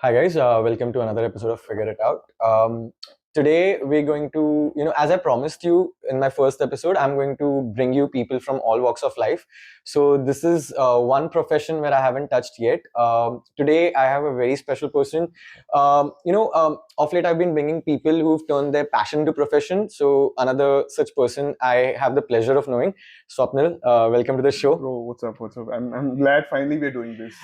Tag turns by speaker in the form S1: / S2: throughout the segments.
S1: Hi guys, welcome to another episode of Figure It Out. Today we're going to, as I promised you in my first episode, I'm going to bring you people from all walks of life. So this is one profession where I haven't touched yet. Today I have a very special person. Of late I've been bringing people who've turned their passion into profession. So another such person I have the pleasure of knowing, Swapnil. Welcome to the show.
S2: Bro, what's up? What's up? I'm glad finally we're doing this.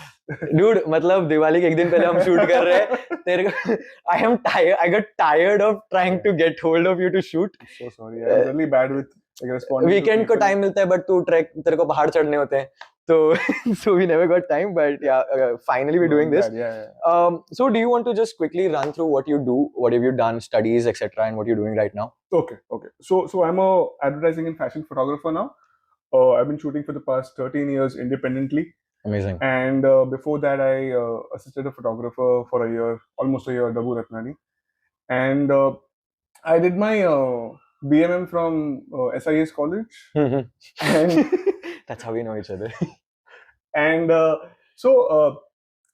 S1: Dude, मतलब दिवाली के एक दिन पहले हम shoot कर रहे हैं तेरे को I got tired of trying to get hold of you to shoot.
S2: I'm so sorry. I'm really bad with responding.
S1: Weekend को time मिलता है but तू ट्रैक तेरे को पहाड़ चढ़ने होते हैं तो so we never got time but finally we're doing this. So do you want to just quickly run through what you do, what have you done, studies, etc., and what you're doing right now?
S2: Okay. So I'm a advertising and fashion photographer now. I've been shooting for the past 13 years independently.
S1: Amazing.
S2: And before that, I assisted a photographer for a year, almost a year, Dabu Ratnani. And I did my BMM from SIS college.
S1: And that's how we know each other.
S2: And so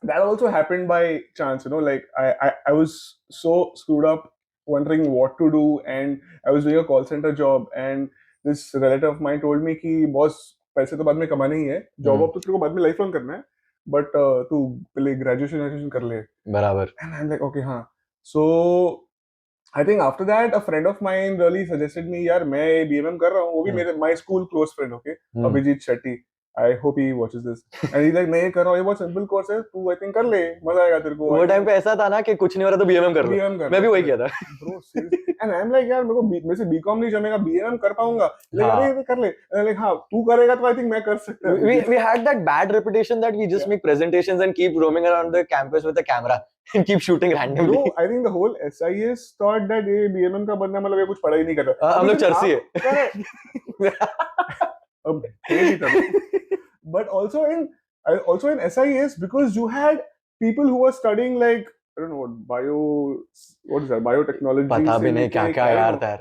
S2: that also happened by chance, like I was so screwed up wondering what to do, and I was doing a call center job, and this relative of mine told me कि boss पैसे तो बाद में कमाने ही है, job अब तो तेरे को बाद में लाइफ लॉन्ग करना है, बट तू पहले ग्रेजुएशन कर ले बराबर. And I'm like okay हाँ. So I think after that a friend of mine really suggested me यार मैं BMM कर रहा हूँ, वो भी मेरे my school close friend, okay, Abhijit Shetty. I hope he watches this. And he's like, मैं ये कर रहा हूँ, ये बहुत simple course है, तू I think कर ले, मजा आएगा तेरे को.
S1: वो टाइम पे ऐसा था ना कि कुछ नहीं हो रहा तो BMM कर लो. मैं भी वही किया था.
S2: Bro, seriously. And I'm like यार मेरे से BCom नहीं जमेगा, BMM कर पाऊंगा. Like अरे कर ले. And I'm like हाँ, तू करेगा तो I think मैं कर सकता हूँ.
S1: We had that bad reputation that we just make presentations and keep roaming around the campus with a camera and keep shooting randomly.
S2: Bro, I think the whole SIS thought that ये BMM का बंदा मतलब ये कुछ पढ़ा ही नहीं कर रहा.
S1: हम लोग चर्सी है.
S2: अब crazy था. But also in SIS, because you had people who were studying like I don't know what is that, biotechnology.
S1: पता भी नहीं क्या यार था.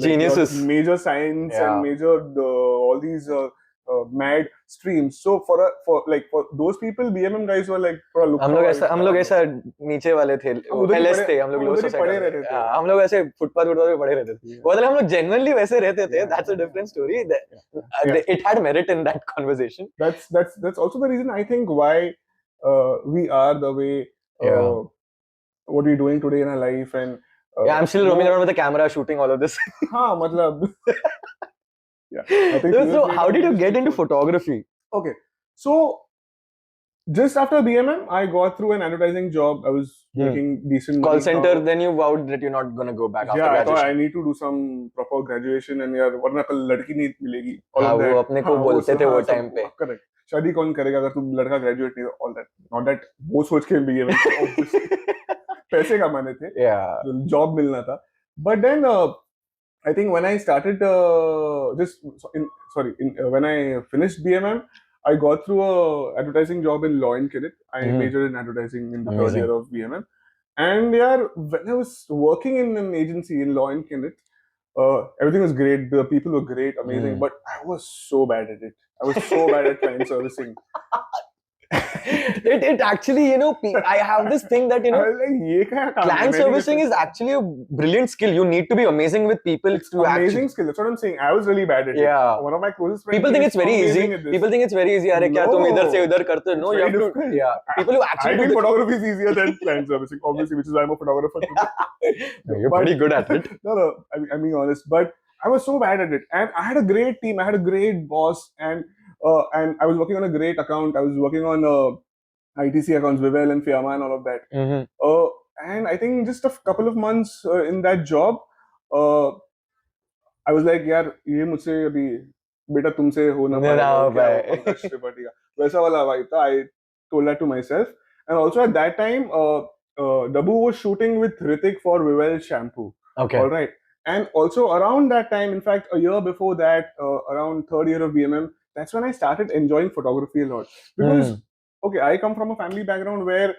S1: Geniuses.
S2: Major science and major all these mad streams. So for those people, BMM guys were like
S1: हम लोग ऐसा नीचे वाले थे, LS थे, हम लोग लो सोसाइटी. हम लोग ऐसे फुटपाथ पे पड़े रहते थे. मतलब हम लोग genuinely वैसे रहते थे. That's a different story. It had merit in that conversation.
S2: That's also the reason I think why we are the way what we're doing today in our life. And
S1: I'm still roaming around with a camera shooting all of this.
S2: हाँ मतलब.
S1: I think so how did you get into photography?
S2: Okay, so just after BMM, I got through an advertising job. I was making decent
S1: call center. Then you vowed that you're not gonna go back after graduation.
S2: I thought I need to do some proper graduation, and यार वरना कल लड़की नहीं मिलेगी.
S1: हाँ वो अपने को बोलते थे वो टाइम पे.
S2: Correct. शादी कौन करेगा अगर तू लड़का ग्रेजुएट नहीं? All that. Not that वो सोच के BMM पैसे कमाने थे. जॉब मिलना था. But then I think when I started when I finished BMM, I got through a advertising job in Law and Credit. I majored in advertising in the third year of BMM. And when I was working in an agency in Law and Credit, everything was great. The people were great, amazing. But I was so bad at it. I was so bad at client servicing.
S1: It actually, I have this thing that, client servicing is actually a brilliant skill. You need to be amazing with people.
S2: It's amazing skill. That's what I'm saying. I was really bad at it. One of my closest friends.
S1: People think it's very easy. People think it's very easy. Arey, kya tum idhar se udhar karte? No, you have to. People who actually.
S2: I think photography is easier than client servicing, obviously, which is why I'm a photographer.
S1: You're pretty good at it.
S2: No, I'm being honest. But I was so bad at it. And I had a great team. I had a great boss. And I was working on a great account. I was working on ITC accounts, Vivel and Fiamma and all of that. And I think just a couple of months in that job, I was like, यार ये मुझसे अभी बेटा तुमसे हो ना पाएगा. वैसा वाला vibe था. I told that to myself. And also at that time, Dabu was shooting with Hrithik for Vivel shampoo.
S1: Okay.
S2: All right. And also around that time, in fact, a year before that, around third year of BMM, that's when I started enjoying photography a lot. Because okay, I come from a family background where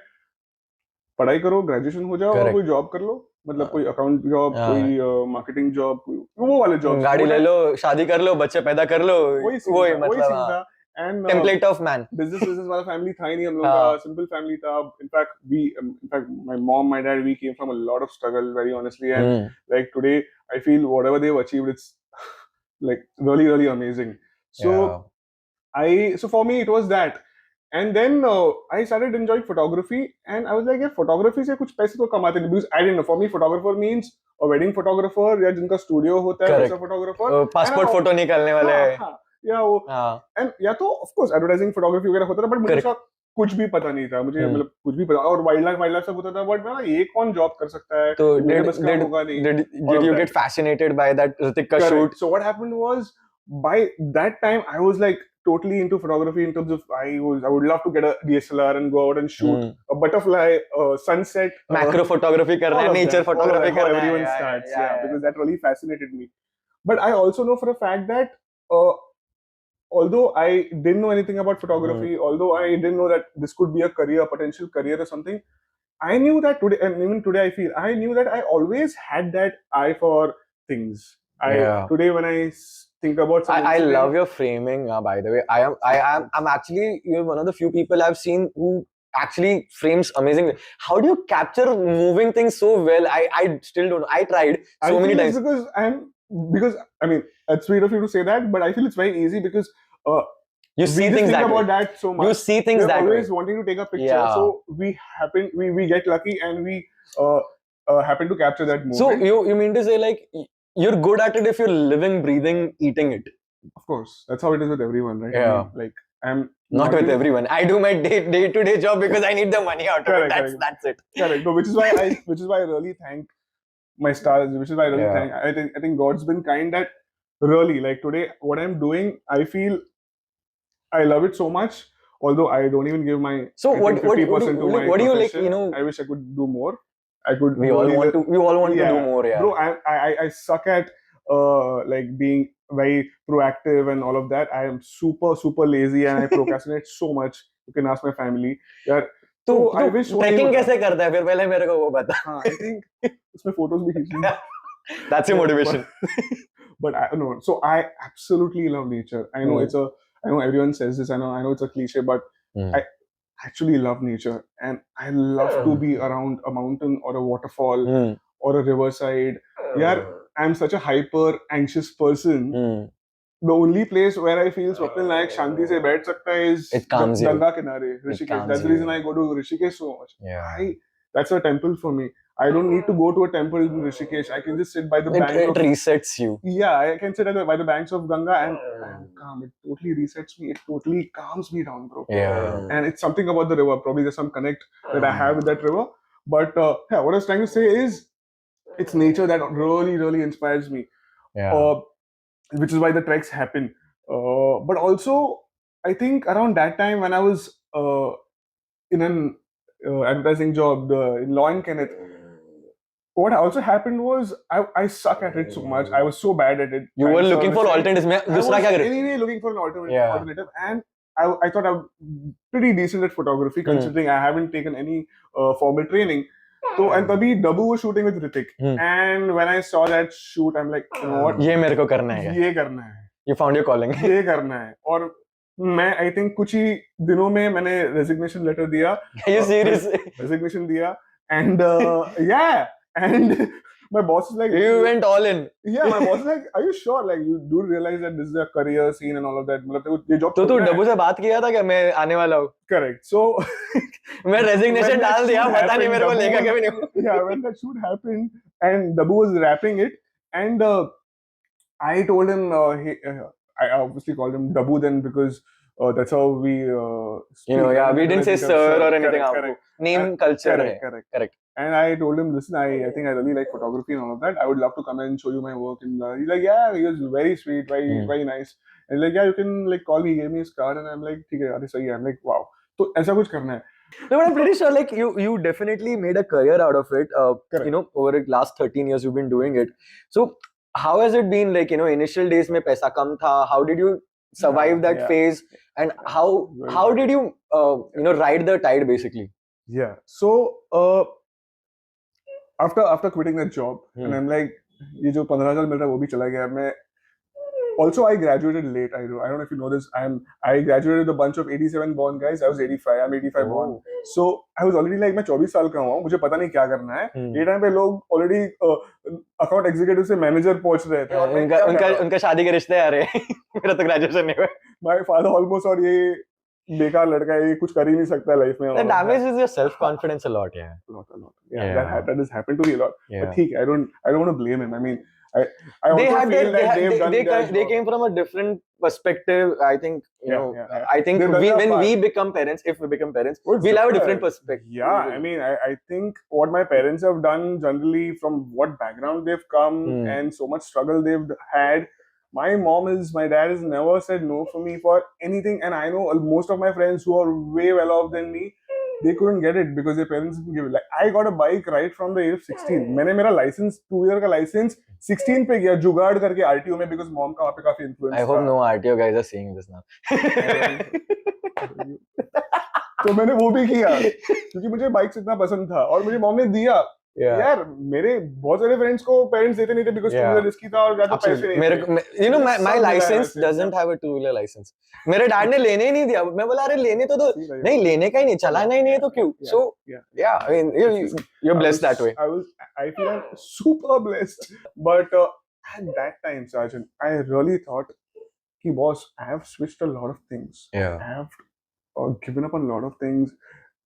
S2: पढ़ाई करो, graduation हो जाओ और कोई job कर लो, मतलब कोई account job, कोई मार्केटिंग जॉब, वो वाले जॉब,
S1: गाड़ी ले लो, शादी कर लो, बच्चे पैदा कर लो,
S2: वही मतलब And
S1: Template of man.
S2: business वाला family था ही नहीं हम लोग का, simple family था. In fact my mom, my dad, we came from a lot of struggle, very honestly, and like today I feel whatever they've achieved, it's like really really amazing. So so for me it was that. And then I started enjoying photography, and I was like, yeah, photography से कुछ पैसे तो कमाते नहीं, because I didn't know. For me, photographer means a wedding photographer, या जिनका studio होता है वैसा photographer.
S1: Passport photo निकालने वाले.
S2: या वो. And या तो of course advertising photography वगैरह होता था, but मुझे उसका कुछ भी पता नहीं था. मुझे मतलब कुछ भी पता, और वाइल्ड लाइफ सब होता था, बट मैं ये कौन जॉब कर सकता है,
S1: तो
S2: मेरे बस का होगा नहीं.
S1: did you get fascinated by that Hrithik ka shoot?
S2: So what happened was, by that time I was like totally into photography, in terms of I would love to get a DSLR and go out and shoot a butterfly, sunset,
S1: macro photography karna hai, nature photography karna hai.
S2: Everyone starts, because that really fascinated me. But I also know for a fact that although I didn't know anything about photography, although I didn't know that this could be a career, potential career or something, I knew that today, and even today I knew that I always had that eye for things. Today when I think about some
S1: I love your framing, by the way. I'm actually, you're one of the few people I've seen who actually frames amazingly. How do you capture moving things so well? I still don't know. I tried so many times.
S2: Because I mean, it's sweet of you to say that, but I feel it's very easy, because
S1: you see things
S2: think
S1: that
S2: about
S1: way.
S2: that so much.
S1: You see things
S2: We're
S1: that
S2: always
S1: way.
S2: wanting to take a picture, so we get lucky, and we happen to capture that moment.
S1: So you mean to say, like, you're good at it if you're living, breathing, eating it?
S2: Of course, that's how it is with everyone, right?
S1: Yeah.
S2: I mean, like, I'm
S1: not with everyone. I do my day-to-day job because I need the money out of it. That's it.
S2: Correct. No, which is why I really thank my stars. Which is why I really thank. I think God's been kind that really, like, today what I'm doing, I feel I love it so much. Although I don't even give my 50% to my profession. I wish I could do more. I could.
S1: We all want to do more. Yeah.
S2: Bro, I suck at like being very proactive and all of that. I am super lazy, and I procrastinate so much. You can ask my family. Yeah.
S1: तो I wish trekking कैसे करता है फिर पहले मेरे को वो बता.
S2: हाँ, I think उसमें photos भी खींचनी.
S1: That's your motivation.
S2: But I no. So I absolutely love nature. I know I know everyone says this. I know it's a cliche, but I actually love nature, and I love to be around a mountain or a waterfall or a riverside. Yeah, I'm such a hyper anxious person. The only place where I feel Swapnil Nayak shanti se baith sakta hai is Ganga Kinare, Rishikesh. That's the reason I go to Rishikesh so much.
S1: Yeah.
S2: That's a temple for me. I don't need to go to a temple in Rishikesh. I can just sit by the bank.
S1: It resets you.
S2: Yeah, I can sit by the banks of Ganga, and I'm calm. It totally resets me. It totally calms me down, bro.
S1: Yeah.
S2: And it's something about the river. Probably there's some connect that I have with that river. But yeah, what I was trying to say is, it's nature that really inspires me.
S1: Yeah.
S2: Which is why the treks happen. But also, I think around that time when I was in an advertising job in Law and Kenneth, what also happened was I suck at it so much. I was so bad at it.
S1: You were looking for alternatives.
S2: I was anyway looking for an alternative, and I thought I'm pretty decent at photography, considering I haven't taken any formal training. So and तभी Dabu was shooting with Hrithik, and when I saw that shoot, I'm like, you know what?
S1: ये मेरे को करना है.
S2: ये करना है.
S1: You found your calling.
S2: ये करना है. और मैं I think कुछ ही दिनों में मैंने resignation letter दिया.
S1: Are you serious?
S2: Resignation दिया, and yeah, and my boss is like,
S1: you went all in.
S2: Yeah, my boss is like, are you sure? Like, you do realize that this is a career scene and all of that. मतलब ये job.
S1: तो तू डब्बू से बात किया था क्या मैं आने वाला हूँ?
S2: Correct. So
S1: मैं resignation डाल दिया, पता नहीं मेरे को लेगा कभी नहीं.
S2: Yeah, when that shoot happened and Dabu was wrapping it, and I told him, I obviously called him Dabu then, because that's how we.
S1: We didn't say sir or anything.
S2: Correct.
S1: Name culture.
S2: Correct. And I told him, listen, I think I really like photography and all of that. I would love to come and show you my work. And he's like, yeah, he was very sweet, very nice. And like, yeah, you can like call me. He gave me his card, and I'm like, ठीक है यार, सही है. I'm like, wow. तो ऐसा कुछ करना है.
S1: No, but I'm pretty sure like you definitely made a career out of it. Over the last 13 years you've been doing it. So how has it been? Like, initial days में पैसा कम था. How did you survive that phase? And how did you ride the tide basically?
S2: Yeah. So after quitting that job, and I'm like, ये जो 15,000 मिल रहा है वो भी चला गया. मैं Also, I graduated late. I don't know if you know this. I graduated with a bunch of 87 born guys. I was 85. I'm 85 born.
S1: Oh.
S2: So I was already like मैं 24 साल का हूँ. मुझे पता नहीं क्या करना है. ये टाइम पे लोग already अकाउंट एग्जीक्यूटिव से मैनेजर पहुंच रहे थे. और मैं
S1: उनका
S2: क्या कर
S1: उनका
S2: रहा हूँ?
S1: उनका शादी के रिश्ते आ रहे हैं मेरा तो ग्रेजुएशन नहीं हुआ
S2: My father almost और ये बेकार लड़का है, ये कुछ कर ही नहीं सकता लाइफ में.
S1: that damages your self confidence a lot yeah
S2: A lot. Yeah. That has happened to me a lot.
S1: Yeah.
S2: But ठीक, I don't want to blame him. I mean, I
S1: they
S2: also
S1: had
S2: feel
S1: their,
S2: that they've done their
S1: they
S2: job.
S1: came from a different perspective I think you know
S2: Yeah.
S1: I think
S2: They've done their
S1: when
S2: part.
S1: we become parents if we become parents
S2: Well,
S1: we'll have a
S2: yeah.
S1: different perspective
S2: Yeah, I mean, I think what my parents have done generally from what background they've come and so much struggle they've had. My dad has never said no for me for anything, and I know most of my friends who are way well off than me, they couldn't get it because their parents didn't give it. Like I got a bike right from the age of 16. मैंने मेरा license 2 year का license 16 पे किया जुगाड़ करके RTO में because mom का वहाँ पे काफी influence
S1: I hope no RTO guys are seeing this now
S2: तो मैंने वो भी किया क्योंकि मुझे बाइक्स इतना पसंद था और मुझे मॉम ने दिया. यार मेरे बहुत सारे फ्रेंड्स को पेरेंट्स देते नहीं थे बिकॉज़ टू व्हीलर रिस्की था और ज्यादा पैसे नहीं थे.
S1: you know my license doesn't have a two wheeler license मेरे डैड ने लेने ही नहीं दिया. मैं बोला अरे लेने तो दो नहीं लेने का ही नहीं चलाना ही नहीं है तो क्यों. So yeah I mean you're blessed that way.
S2: I feel I'm super blessed, but at that time Sarjan I really thought कि boss I have switched a lot of things. I have given up on a lot of things.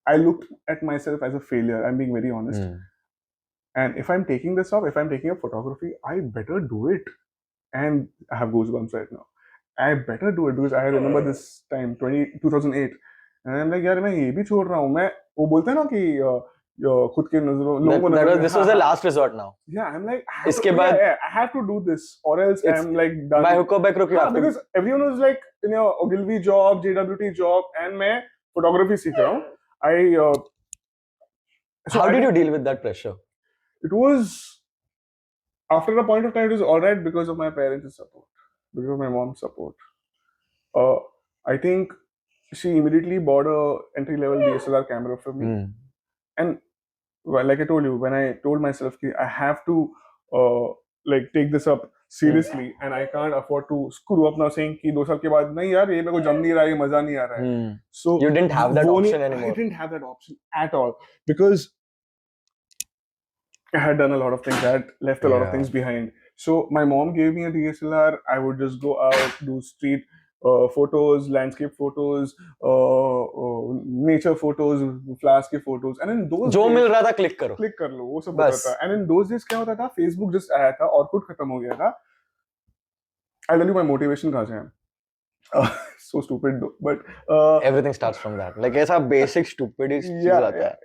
S2: I looked at myself as a failure. I'm being very honest. And if I'm taking this up, if I'm taking up photography, I better do it. And I have goosebumps right now. I better do it because I remember this time 2008. And I'm like, यार मैं ये भी छोड़ रहा हूँ. मैं वो बोलते हैं ना कि खुद के नजरों
S1: this was the last resort now.
S2: Yeah, I'm like
S1: इसके बाद
S2: I have to do this or else I'm like done.
S1: by hook or by crook you have to
S2: because everyone was like you know Ogilvy job, JWT job, and मैं photography सीख रहा हूँ.
S1: How did you deal with that pressure?
S2: It was after a point of time it was all right because of my parents' support, because of my mom's support. I think she immediately bought a entry level DSLR camera for me, and well, like I told you, when I told myself that I have to like take this up seriously and I can't afford to screw up now saying कि 2 साल के बाद नहीं यार ये मेरे को जम नहीं रहा है, ये मजा नहीं आ रहा है. So
S1: you didn't have that option anymore.
S2: I didn't have that option at all because I had done a lot of things. I had left a lot of things behind. So my mom gave me a DSLR. I would just go out, do street photos, landscape photos, nature photos, flowers के photos. And in those
S1: जो
S2: days,
S1: मिल रहा था click करो.
S2: Click कर लो वो सब होता था. And in those days क्या होता था? Facebook just आया था, Orkut खत्म हो गया था. I'll tell you my motivation कहाँ से है. So stupid though, but
S1: everything starts from that. Like ऐसा basic stupid चीज आता है.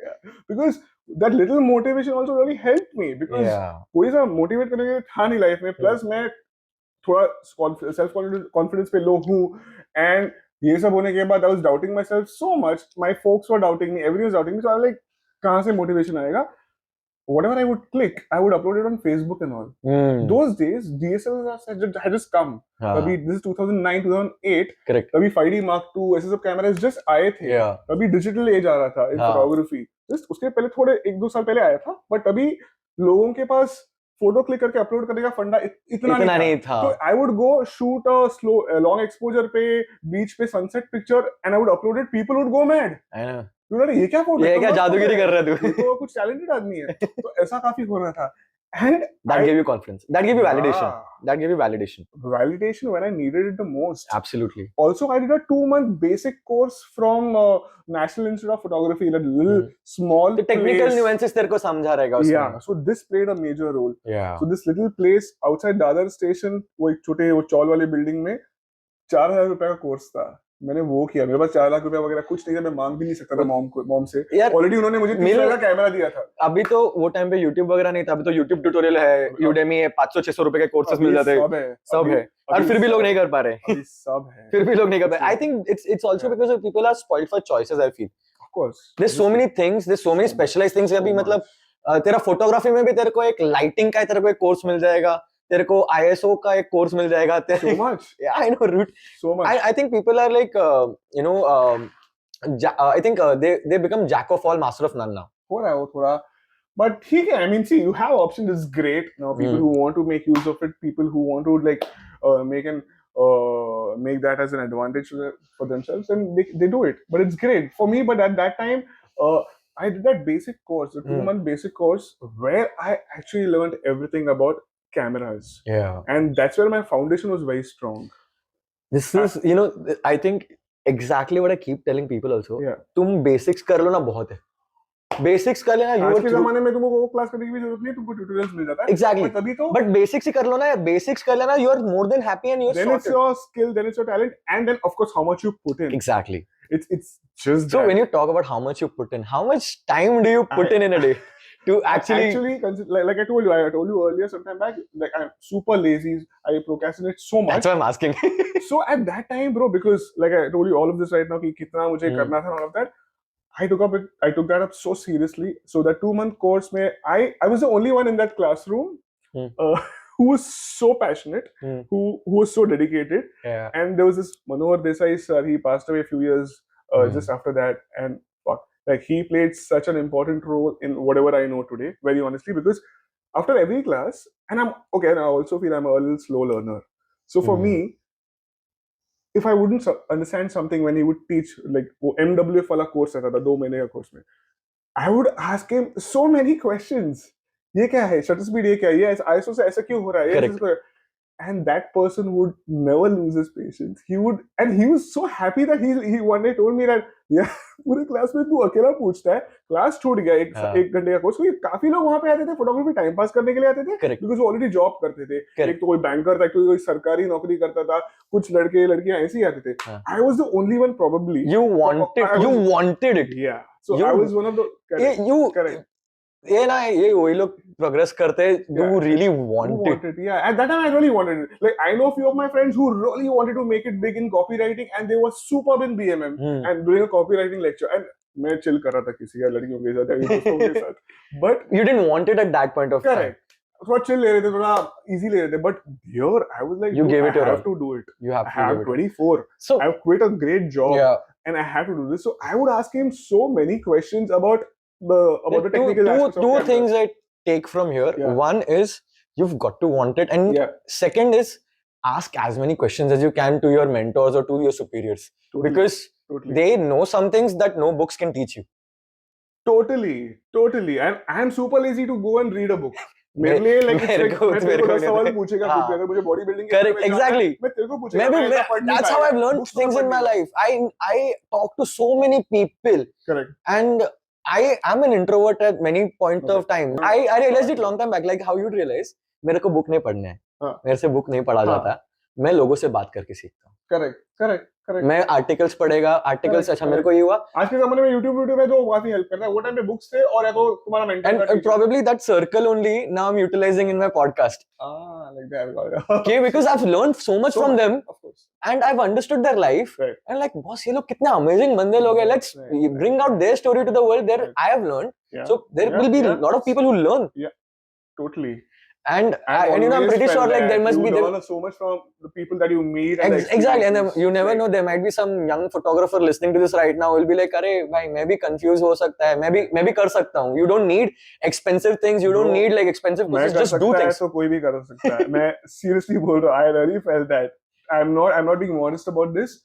S2: Because that little motivation also really helped me because कोई सा motivate करने के था नहीं life में. Plus मैं थोड़ा self confidence पे low हूँ and ये सब होने के बाद I was doubting myself so much. My folks were doubting me, everyone was doubting me. So I was like कहाँ से motivation आएगा? Whatever I would click, I would upload it on Facebook and all. Those days, DSLRs had just come. This is 2009, 2008.
S1: Correct.
S2: तभी 5D Mark II, ऐसे सब cameras just आए थे. तभी digital age आ रहा था in photography. Just उसके पहले थोड़े 1-2 साल पहले आया था. But तभी लोगों के पास फोटो क्लिक करके अपलोड करने का फंडा इतना नहीं था. तो I would go shoot a slow, long exposure पे बीच पे sunset picture and I would upload it. People would go mad.
S1: I know.
S2: ये क्या फोटो
S1: ये क्या जादूगिरी कर रहा है तू
S2: तो कुछ टैलेंटेड आदमी है तो ऐसा काफी हो रहा था and
S1: that gave you confidence, that gave you validation
S2: when I needed it the most.
S1: Absolutely.
S2: Also I did a 2-month basic course from National Institute of Photography, a little small
S1: the technical nuances तेरे को समझा रहेगा उसमें.
S2: Yeah, so this played a major role.
S1: Yeah.
S2: So this little place outside Dadar station, वो एक छोटे वो चौल वाले बिल्डिंग में 4,000 रुपए का कोर्स था. मैंने वो किया. मेरे पास 4 लाख रुपए वगैरह कुछ नहीं था. मैं मांग भी नहीं सकता था मॉम से. ऑलरेडी उन्होंने मुझे 3 लाख का कैमरा दिया था.
S1: अभी तो वो टाइम पे YouTube वगैरह नहीं था. अभी तो YouTube ट्यूटोरियल है, Udemy है, 500-600 रुपए के कोर्सेस मिल जाते हैं. सब है और फिर भी लोग नहीं कर पा रहे.
S2: अभी सब है.
S1: फिर भी लोग नहीं कर पा रहे. I think it's also because people are spoiled for choices. I feel.
S2: Of course.
S1: There's so many things. There's so many specialized things. अभी मतलब तेरा फोटोग्राफी में भी तेरे को एक लाइटिंग का तेरे को एक कोर्स मिल जाएगा. तेरे को ISO का एक कोर्स मिल जाएगा.
S2: So much.
S1: Yeah, I know, Root.
S2: So much.
S1: I think people are like, you know, I think they become jack of all, master of none now.
S2: हो रहा है वो थोड़ा But I mean, see, you have options. It's great now. People who want to make use of it, people who want to like make that as an advantage for themselves, and they do it. But it's great for me. But at that time, uh, I did that basic course, the 2 month basic course, where I actually learned everything about cameras,
S1: Yeah.
S2: and that's where my foundation was very strong.
S1: This is, you know, I think exactly what I keep telling people also.
S2: Yeah.
S1: तुम basics कर लो ना बहुत है. Basics कर लेना, you
S2: आज
S1: are
S2: के
S1: through.
S2: जमाने में तुमको वो क्लास करने की भी जरूरत नहीं, तुमको ट्यूटोरियल्स मिल जाता है.
S1: Exactly.
S2: But तभी तो
S1: But basics ही कर लो ना, basics कर लेना, you are more than happy and you're
S2: then it's
S1: sorted.
S2: your skill, then it's your talent, and then of course how much you put in.
S1: Exactly.
S2: It's just
S1: So
S2: that.
S1: when you talk about how much you put in, how much time do you put in a day to actually
S2: like I told you earlier sometime back, like I'm super lazy. I procrastinate so much.
S1: That's why I'm asking.
S2: So at that time, bro, because like I told you all of this right now, कि कितना मुझे करना था and all of that, I took that up so seriously. So that 2 month course, I was the only one in that classroom who was so passionate, who was so dedicated.
S1: Yeah.
S2: And there was this Manohar Desai sir. He passed away a few years just after that, and fuck, like he played such an important role in whatever I know today. Very honestly, because after every class, and I'm okay, and I also feel I'm a little slow learner. So for me, if I wouldn't understand something when he would teach, like वो MWF वाला course रहता था 2 महीने का course में, I would ask him so many questions. ये क्या है? Shutter speed ये क्या है? ये ISO से ऐसा क्यों हो रहा है? ये ऐसा क्यों हो रहा है? And that person would never lose his patience. And he was so happy that he one day told me that yeah, पूरे क्लास में तू अकेला पूछता है, क्लास छूट गया एक घंटे का कोर्स, क्योंकि काफी लोग वहां पे आते थे फोटोग्राफी टाइम पास करने के लिए आते थे, बिकॉज वो ऑलरेडी जॉब करते थे. एक तो कोई बैंकर था, कोई सरकारी नौकरी करता था, कुछ लड़के लड़कियां ऐसे ही आते थे. I was the only one probably.
S1: You wanted it.
S2: Yeah. So I was one of the. Correct.
S1: ये ना ये वही लोग प्रोग्रेस करते हैं who really want it.
S2: Yeah, at that time I really wanted it. Like I know a few of my friends who really wanted to make it big in copywriting, and they were superb in BMM and doing a copywriting lecture. And मैं chill कर रहा था किसी का लड़कियों के साथ, दोस्तों के साथ. But
S1: you didn't want it at that point of time.
S2: थोड़ा chill ले रहे थे, थोड़ा easy ले रहे थे. But here I was like,
S1: you gave it your all.
S2: I have to do it.
S1: You have to.
S2: I have 24. So I've quit a great job. Yeah. And I have to do this. So I would ask him so many questions about the technical aspects of
S1: two things I take from here. Yeah. One is you've got to want it, and second is ask as many questions as you can to your mentors or to your superiors, because they know some things that no books can teach you.
S2: Totally. And I'm super lazy to go and read a book. मेरे लिए like मैं तेरे को 10 सवाल पूछेगा कुछ, अगर मुझे बॉडी बिल्डिंग के
S1: correct, exactly,
S2: मैं तेरे को पूछेगा.
S1: That's how I've learned things in my life. I talk to so many people. Correct. And I am an introvert at many points of time. I realized it long time back, like how you'd realize मेरे को book नहीं पढ़ने है, मेरे से book नहीं पढ़ा जाता, मैं लोगों से बात करके सीखता हूँ. करेक्ट. मैं आर्टिकल्स पढ़ेगा, आर्टिकल्स अच्छा मेरे को ये हुआ.
S2: आज के ज़माने में YouTube है जो काफी हेल्प करता है. वो टाइम पे बुक्स थे और या तो तुम्हारा mentor.
S1: And probably that circle only now I'm utilizing in my podcast.
S2: Like that.
S1: Okay, because I've learned so much from them,
S2: of course,
S1: and I've understood their life. Right. And like, boss, ये लोग कितने amazing बंदे लोग हैं. Let's bring out their story to the world. There, I have learned. Yeah. So there will be a lot of people who learn.
S2: Yeah, totally.
S1: And you know, I'm pretty sure like there must be
S2: learn so much from the people that you meet. And
S1: exactly, and then you never know, there might be some young photographer listening to this right now will be like, अरे भाई मैं भी confused हो सकता है, मैं भी कर सकता हूँ. You don't need expensive things, you don't need like expensive courses, just do things.
S2: तो कोई भी कर सकता है. मैं seriously बोल रहा हूँ, I really felt that. I'm not being modest about this.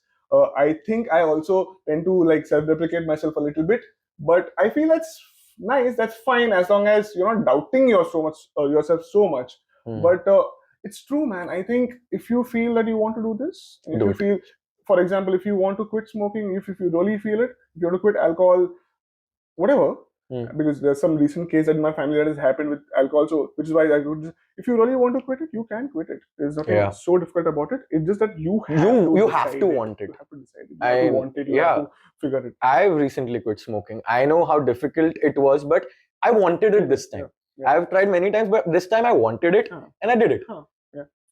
S2: I think I also tend to like self-deprecate myself a little bit, but I feel that's nice, that's fine, as long as you're not doubting yourself so much. But it's true, man. I think if you feel that you want to do this, if you feel, for example, if you want to quit smoking, if you really feel it, if you want to quit alcohol, whatever, because there's some recent case in my family that has happened with alcohol, so which is why I would just, if you really want to quit it, you can quit it. There's nothing so difficult about it. It's just that you have
S1: to want it.
S2: You have to decide it. You have to want it. You have to figure it.
S1: I've recently quit smoking. I know how difficult it was, but I wanted it this time. I've tried many times, but this time I wanted it and I did it.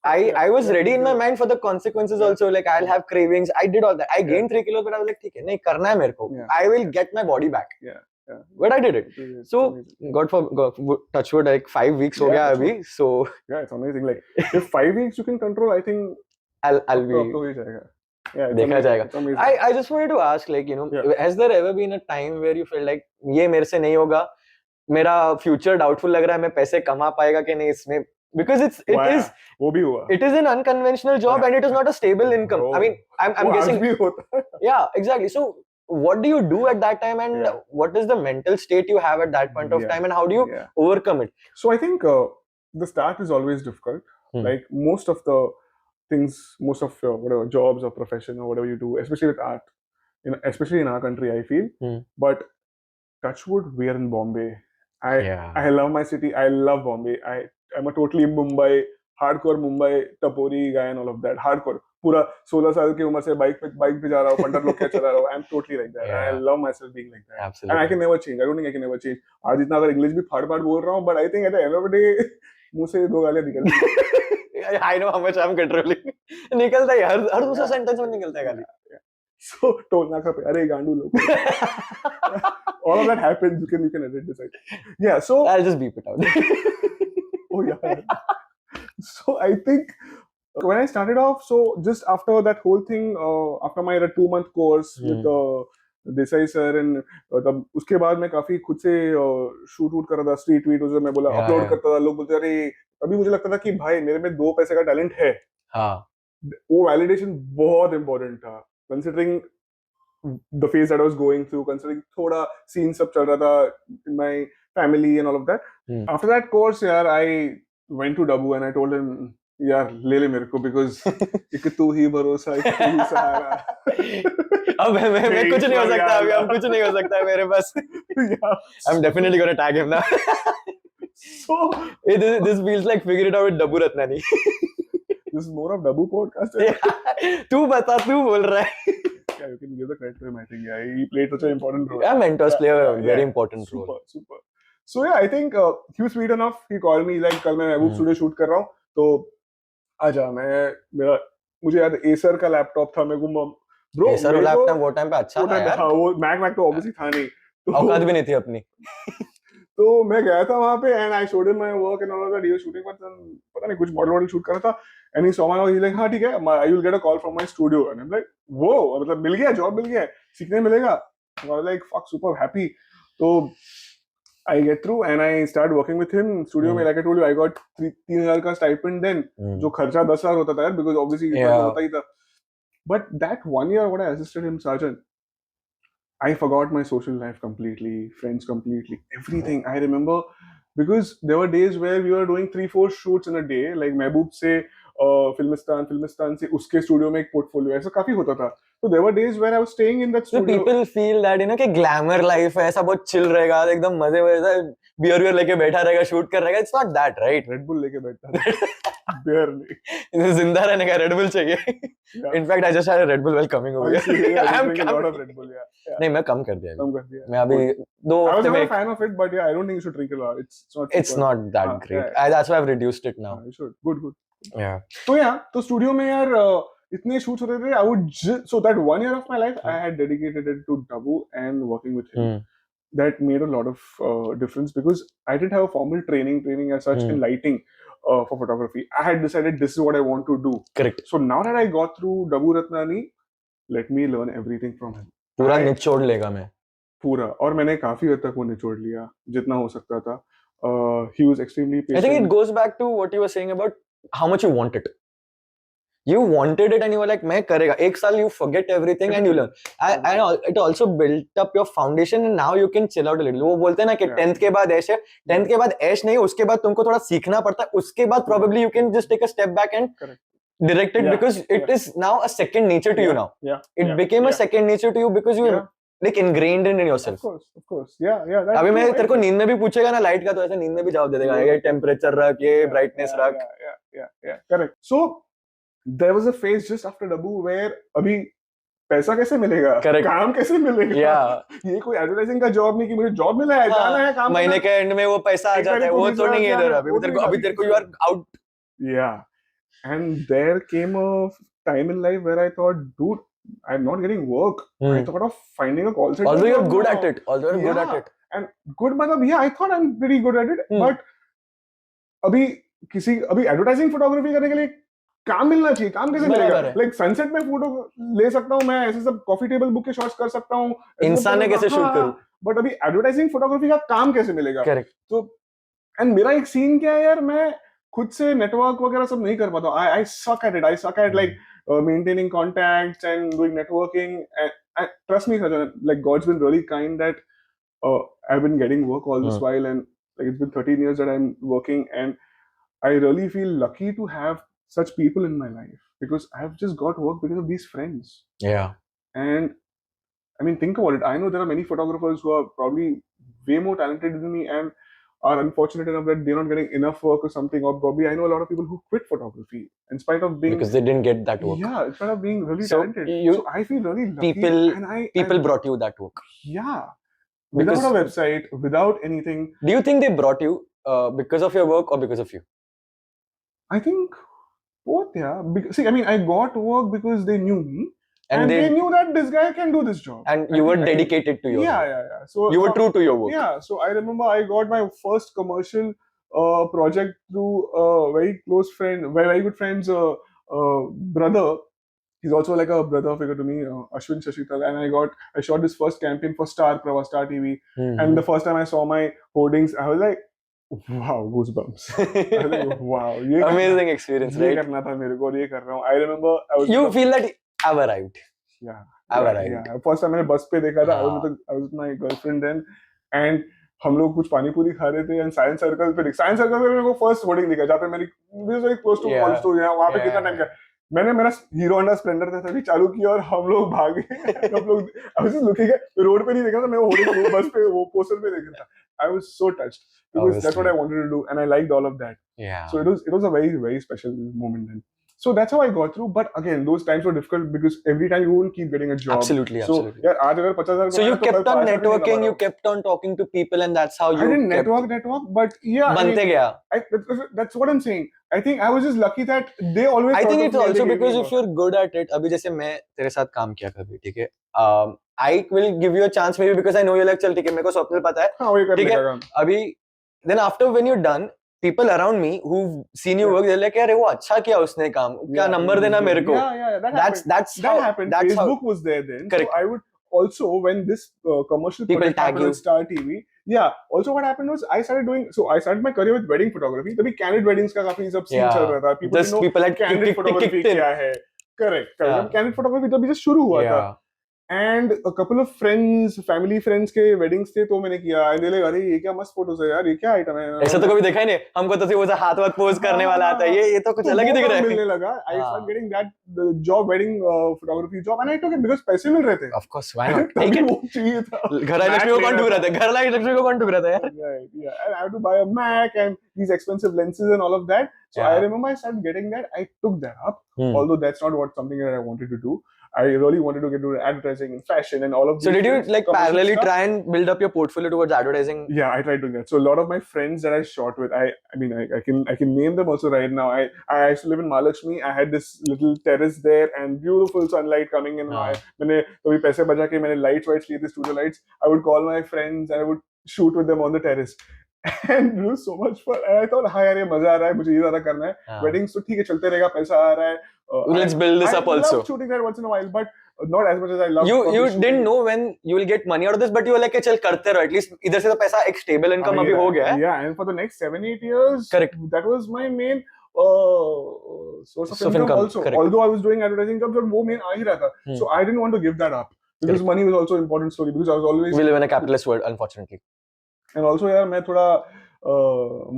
S1: I was ready in my mind for the consequences also. Like I'll have cravings. I did all that. I gained 3 kilos, but I was like, ठीक है, नहीं करना है मेरे को. I will get my body back. But I did it. So God touch wood, like 5 weeks हो गया अभी. So
S2: it's amazing. Like if 5 weeks you can control, I think
S1: I'll be. देखा जाएगा. I just wanted to ask, like, you know, has there ever been a time where you felt like ये मेरे से नहीं होगा, मेरा future doubtful लग रहा है, मैं पैसे कमा पाएगा कि नहीं इसमें, because
S2: वो भी हुआ
S1: it is an unconventional job and it is not a stable income. I mean, I'm
S2: वो आज
S1: guessing.
S2: भी होता है.
S1: Yeah, exactly. So what do you do at that time, and
S2: Yeah.
S1: what is the mental state you have at that point of
S2: Yeah.
S1: time, and how do you
S2: Yeah.
S1: overcome it?
S2: So I think the start is always difficult. Like most of the things, most of your whatever jobs or profession or whatever you do, especially with art, especially in our country, I feel. But touchwood, we are in Bombay. I love my city. I love Bombay. I'm a totally Mumbai, hardcore Mumbai Tapori guy and all of that. Hardcore. पूरा 16 साल की उम्र से bike पे जा रहा हूँ, punter लोग क्या चला रहा हूँ. I'm totally like that. I love myself being like that.
S1: Absolutely.
S2: And I can never change. I don't think I can never change. आज इतना अगर इंग्लिश भी फाड़ बोल रहा हूँ, but I think at the end of the day मुंह से 2 गालियाँ निकलती.
S1: I know how much I'm controlling. निकलता है हर दूसरा सेंटेंस में निकलता है गाली.
S2: So टोल ना खपे, अरे गांडू लोग. All of that happens. You can edit this. Yeah. So
S1: I'll just beep it out.
S2: Oh yeah. So I think when I started off, so just after that whole thing, after my 2-month course with Desai sir, and तब उसके बाद मैं काफी खुद से shoot वूट कर रहा था, स्ट्रीट वीडियोस में बोला अपलोड करता था. लोग बोलते अरे, अभी मुझे लगता था कि भाई मेरे में 2 पैसे का टैलेंट है. हाँ. वो वैलिडेशन बहुत इम्पोर्टेंट था, considering the phase that I was going through, considering थोड़ा scene सब चल रहा था in my family and all of that. After that course, यार, I went to Dabu and I told him, यार ले ले मेरे को, because एक तू ही भरोसा, एक तू ही सहारा.
S1: अब मैं कुछ नहीं हो सकता, अभी अब कुछ नहीं हो सकता है मेरे पास. I'm definitely gonna tag him now. So this feels like figure it out with Dabu Ratnani.
S2: This is more of Dabu podcast.
S1: तू बता, तू बोल रहा है.
S2: Yeah, you can give the credit to him. I think he played such an important role.
S1: Yeah, mentors play a very important role.
S2: Super. So yeah, I think he was sweet enough. He called me like, कल मैं महबूब studio shoot कर रहा हूँ, तो आजा. मुझे याद Acer का लैपटॉप था, मेरे को ब्रो
S1: एसर लैपटॉप वो टाइम पे अच्छा था यार.
S2: हाँ, वो मैक तो ऑब्वियसली था नहीं,
S1: औकात भी नहीं थी अपनी.
S2: तो मैं गया था वहां पे and I showed him my work and all of that. He was shooting पर पता नहीं कुछ मॉडल शूट कर रहा था, and he saw my work. He's like, हाँ ठीक है, I will get a call from my studio. And I'm like, वो मतलब मिल गया, जॉब मिल गया, सीखने मिलेगा. I was like, fuck, super happy. तो I get through and I start working with him studio में. Like I told you, I got 3,000 का stipend then, जो खर्चा 10,000 होता था यार, because obviously इतना होता ही था. But that 1 year what I assisted him, Sergeant, I forgot my social life completely, friends completely, everything. I remember because there were days where we were doing 3-4 shoots in a day. Like Mehboob से फिल्मिस्तान से उसके studio में एक portfolio, ऐसा काफी होता था. So there were days where I was staying in that studio. So
S1: people feel that कि glamour life है, ऐसा बहुत chill रहेगा, एकदम मजे में बियर लेके बैठा रहेगा, शूट कर रहेगा. It's not that, right?
S2: Red Bull लेके बैठा था. बियर नहीं.
S1: जिंदा रहने का Red Bull चाहिए. In fact, I just had a Red Bull while coming over here.
S2: I'm drinking a lot of Red Bull. Yeah.
S1: नहीं, मैं कम कर दिया. मैं अभी 2
S2: I was
S1: हफ्ते
S2: not
S1: में.
S2: a fan of it, but yeah, I don't think you should drink a lot.
S1: It's not that great. That's why I've reduced it now.
S2: You should. Good.
S1: Yeah.
S2: तो studio में यार इतने shoots होते थे. I would so that 1 year of my life I had dedicated it to Dabu and working with him. That made a lot of difference because I didn't have a formal training as such in lighting for photography. I had decided this is what I want to do.
S1: Correct.
S2: So now that I got through Dabu Ratnani, let me learn everything from him.
S1: पूरा निचोड़ लेगा मैं.
S2: पूरा. और मैंने काफी हद तक वो निचोड़ लिया जितना हो सकता था. He was extremely patient.
S1: I think it goes back to what you were saying about how much you want it. You wanted it and you were like, मैं करेगा. एक साल you forget everything and you learn. And it also built up your foundation and now you can chill out a little. वो बोलते हैं ना कि 10th के बाद ऐश है, 10th के बाद ऐश नहीं, उसके बाद तुमको थोड़ा सीखना पड़ता है. उसके बाद probably you can just take a step back and direct it because it is now a second nature to you now. It became a second nature to you because you like ingrained in yourself.
S2: Of course. Yeah.
S1: अभी मैं तेरे को नींद में भी पूछेगा ना light का, तो ऐसे नींद में भी जवाब दे देगा. ये टेम्परेचर रख, ये ब्राइटनेस रख.
S2: Yeah. Correct. So there was a phase just after Dabu where अभी पैसा कैसे मिलेगा, काम कैसे मिलेगा. ये कोई एडवर्टाइजिंग का जॉब नहीं कि मुझे जॉब मिला है, जाना है काम,
S1: महीने के एंड में वो पैसा आ जाता है, वो तो नहीं है इधर. अभी तेरे को you are out.
S2: Yeah. And there came a time in life where I thought, dude, I'm not getting work. I thought of finding a call center.
S1: Although you're good at it.
S2: And good मतलब, yeah, I thought I'm pretty good at it. But अभी advertising photography करने के लिए काम मिलना चाहिए, काम कैसे मिलेगा?
S1: बराबर है।
S2: लाइक सनसेट में फोटो ले सकता हूँ मैं, ऐसे सब कॉफी टेबल बुक के शॉट्स कर सकता हूँ, ऐसे सब
S1: इंसान ने
S2: कर सकता
S1: कैसे
S2: हूँ।
S1: शूट करूं?
S2: बट अभी एडवर्टाइजिंग फोटोग्राफी का काम कैसे मिलेगा?
S1: करेक्ट।
S2: तो एंड मेरा एक सीन क्या है यार, मैं खुद से नेटवर्क वगैरह सब नहीं कर पाता हूँ। आई suck at it, I suck at like maintaining contacts and doing networking. And trust me, Sajan, like God's been really kind that I've been getting work all this while, and like it's been 13 years that I'm working, and I really feel lucky to have such people in my life because I've just got work because of these friends.
S1: Yeah.
S2: And I mean, think about it. I know there are many photographers who are probably way more talented than me and are unfortunate enough that they're not getting enough work or something. Or probably I know a lot of people who quit photography in spite of being,
S1: Because they didn't get that work.
S2: yeah, in spite of being really
S1: So
S2: talented.
S1: you
S2: So I feel really lucky.
S1: people
S2: And
S1: people brought you that work.
S2: yeah,
S1: Because
S2: without a website, without anything.
S1: do you think they brought you because of your work or because of you?
S2: I think both, yeah. Because, see, I mean, I got work because they knew me.
S1: And
S2: And they knew that this guy can do this job.
S1: and
S2: I
S1: you were
S2: think- I think-
S1: dedicated to your
S2: Yeah,
S1: work.
S2: yeah, yeah. So
S1: You were true to your work.
S2: Yeah, so I remember I got my first commercial project through a very close friend, very good friend's brother. He's also like a brother figure to me, Ashwin Shashital, and I shot this first campaign for Star Prava, Star TV, and the first time I saw my hoardings, I was like, wow, goosebumps. I was like, wow, ये करना-
S1: Amazing experience,
S2: ये
S1: right?
S2: करना था मेरे को, और ये कर रहा हूँ. I remember I was
S1: You feel that I've arrived.
S2: yeah,
S1: I've
S2: yeah,
S1: arrived.
S2: yeah. First time मैंने बस पे देखा था.
S1: हाँ.
S2: I was with my girlfriend then, and हम लोग कुछ पानी पूरी खा रहे थे एंड साइंस सर्कल पे मेरे को फर्स्ट होर्डिंग दिखा जहाँ पे मेरी वेरी क्लोज टू कॉलेज तो वहाँ पे कितना टाइम का मैंने मेरा हीरो होंडा स्प्लेंडर था तभी चालू किया और हम लोग भागे. हम लोग I was just looking at road पे नहीं देखा था, मैं होर्डिंग बस पे वो पोस्टर पे देखा था. I was so touched because that's what I wanted to do and I liked all of that.
S1: Yeah.
S2: So it was a very special moment then. So that's how I got through. But again, those times were difficult because every time you won't keep getting a job.
S1: Absolutely.
S2: So yeah, आज अगर 50,000
S1: So you
S2: कमाया तो
S1: kept
S2: कल
S1: on
S2: 5,000 नहीं
S1: networking,
S2: कमा
S1: you
S2: रहा हूँ.
S1: kept on talking to people, and that's how you
S2: I didn't
S1: kept
S2: network, but yeah, I
S1: बनते
S2: mean,
S1: गया.
S2: that's what I'm saying. I think I was just lucky that they always.
S1: I
S2: thought
S1: think
S2: of
S1: it's
S2: me and
S1: also
S2: they gave
S1: because
S2: me
S1: if
S2: work.
S1: you're good at it. अभी जैसे मैं तेरे साथ काम किया कभी, ठीक है? I will give you a chance maybe because I know you like चल ठीक है मेरे को स्वप्निल पता है.
S2: हाँ वही कर
S1: ठीक है?
S2: लेगा काम.
S1: अभी then after when you're done, people around me who've seen you work, they're like यार वो अच्छा किया उसने काम, क्या नंबर देना मेरे को.
S2: Yeah, that
S1: That's
S2: that
S1: how
S2: happened.
S1: that's how
S2: Facebook was there then.
S1: Correct.
S2: So I would also when this commercial
S1: People
S2: project
S1: tag
S2: happened
S1: you.
S2: on Star TV. Yeah. Also, what happened was I started my career with wedding photography. तभी candid weddings का काफी सब scene चल रहा था. People
S1: Just
S2: didn't know
S1: people had
S2: candid photography
S1: kicked in.
S2: क्या है. Correct.
S1: Yeah.
S2: जब candid photography तभी just शुरू हुआ था. And a couple of friends, family friends के weddings थे तो मैंने किया. And they like अरे ये क्या मस्त photos है यार, ये क्या item है.
S1: ऐसा तो कभी देखा ही नहीं. हमको तो सिर्फ वो हाथ वाथ पोज करने वाला आता है. ये तो कुछ अलग ही दिख रहा है.
S2: मिलने लगा. I started getting that job, wedding photography job, and I took it because पैसे मिल रहे थे.
S1: Of course, why not? Take it.
S2: वो चाहिए था.
S1: घर आई लक्ष्मी को कौन ढूंढ रहा था? घर आई लक्ष्मी को कौन ढूंढ रहा था यार?
S2: Right, yeah. And I had to buy a Mac and these expensive lenses and all of that. So I remember I started getting that. I took that up, although that's not something that I wanted to do. I really wanted to get into advertising and fashion and all of.
S1: So did you like parallelly
S2: stuff.
S1: try and build up your portfolio towards advertising?
S2: Yeah, I tried doing that. So a lot of my friends that I shot with, I mean, I can name them also right now. I used to live in Mahalakshmi. I had this little terrace there and beautiful sunlight coming in. मैंने कभी पैसे बचा के मैंने lights लिए थे, studio lights. I would call my friends and I would shoot with them on the terrace. And it was so much fun. And I thought, हाँ यार ये मजा आ रहा है, मुझे ये ज़्यादा करना है. Weddings तो ठीक है चलते रहेगा, पैसा आ रहा है.
S1: Let's build this up also.
S2: I love shooting that once in a while, but not as much as I love.
S1: You didn't know when you will get money out of this, but you were like, चल करते रहो. At least इधर से तो पैसा एक stable income अभी हो गया है.
S2: Yeah, and for the next 7-8 years,
S1: correct.
S2: That was my main source of income also.
S1: Correct.
S2: Although I was doing advertising jobs, but वो main आ ही रहा था. So I didn't want to give that up because money was also an important story. Because I was always.
S1: We live in a capitalist world, unfortunately.
S2: And also यार मैं थोड़ा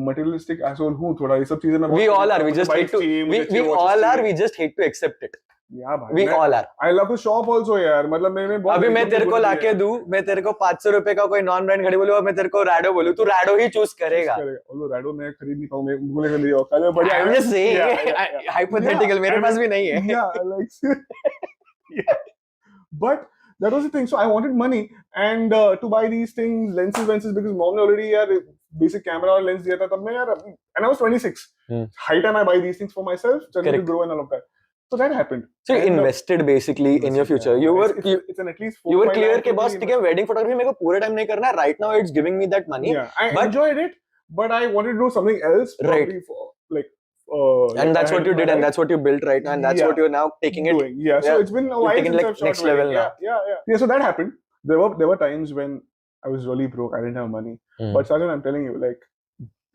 S2: materialistic asshole हूँ थोड़ा ये सब चीजें मैं.
S1: We all are. We just hate to. We all are. We just hate to accept it.
S2: Yeah, भाई.
S1: We all are.
S2: I love to shop also यार. मतलब मैं बहुत.
S1: अभी मैं तेरे को लाके दूँ, मैं तेरे को 500 रुपए का कोई नॉन ब्रांड घड़ी बोलूँ और मैं तेरे को रैडो बोलूँ, तू रैडो ही चूज करेगा.
S2: Although रैडो मैं खरीद नहीं पाऊँ, मैं भूले के लिए औकात बढ़िया.
S1: I'm just saying, hypothetical. मेरे पास भी नहीं है.
S2: Yeah, like. Yeah. But that was the thing. So I wanted money and to buy these things, lenses, because mom already यार basic camera और lens दिया था तब मैं यार, and I was 26. High time I buy these things for myself, to grow and all of that. So that happened. So you invested basically in your future. You were it's an at least 4,
S1: you were clear के boss ठीक है wedding photography मेरे को पूरे time नहीं करना है. Right now it's giving me that money.
S2: Yeah, I enjoyed it, but I wanted to do something else.
S1: Right.
S2: For, like
S1: And that's what you did, and that's what you built right now, and that's what you're now taking it.
S2: doing. Yeah. So it's been a
S1: You're
S2: while
S1: taking
S2: since
S1: like
S2: I've shot
S1: next
S2: wedding.
S1: level now.
S2: Yeah. So that happened. There were times when I was really broke. I didn't have money. But Sajan, I'm telling you,